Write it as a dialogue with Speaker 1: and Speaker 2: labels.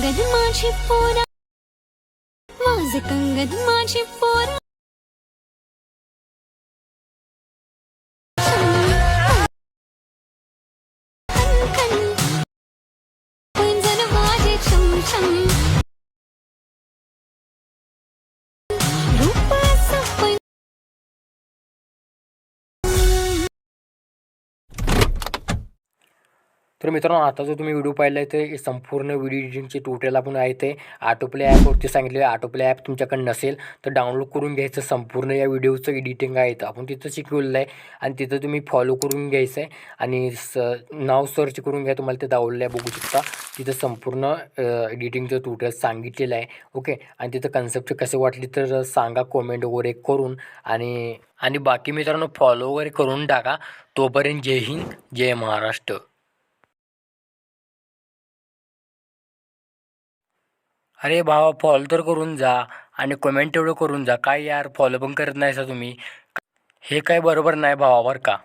Speaker 1: कंगद माझी पोरा, माझे कंगद माझी पोरा. पैंजण वाजे छम छम, रूप असं पैंजण.
Speaker 2: तर मित्रांनो, आता जो तुम्ही व्हिडिओ पाहिला आहे ते संपूर्ण व्हिडिओ एडिटिंगचे ट्युटोरियल आपण आहे ते ऑटोप्ले ॲपवरती सांगितले. ऑटोप्ले ॲप तुमच्याकडे नसेल तर डाउनलोड करून घ्यायचं. संपूर्ण या व्हिडिओचं एडिटिंग आहे तर आपण तिथं शिकवलेलं आहे आणि तिथं तुम्ही फॉलो करून घ्यायचं आहे आणि नाव सर्च करून घ्या. तुम्हाला ते डाउनलोड बघू शकता. तिथं संपूर्ण एडिटिंगचं ट्युटोरियल सांगितलेलं आहे. ओके, आणि तिथं कन्सेप्ट कसे वाटले तर सांगा कॉमेंट वगैरे करून. आणि बाकी मित्रांनो, फॉलो वगैरे करून टाका. तोपर्यंत जय हिंद, जय महाराष्ट्र. अरे भावा, फॉलो तर करून जा आणि कमेंट तेवढं करून जा. काय यार, फॉलो पण करत नाहीसा तुम्ही. हे काय बरोबर नाही भावा, बरं का.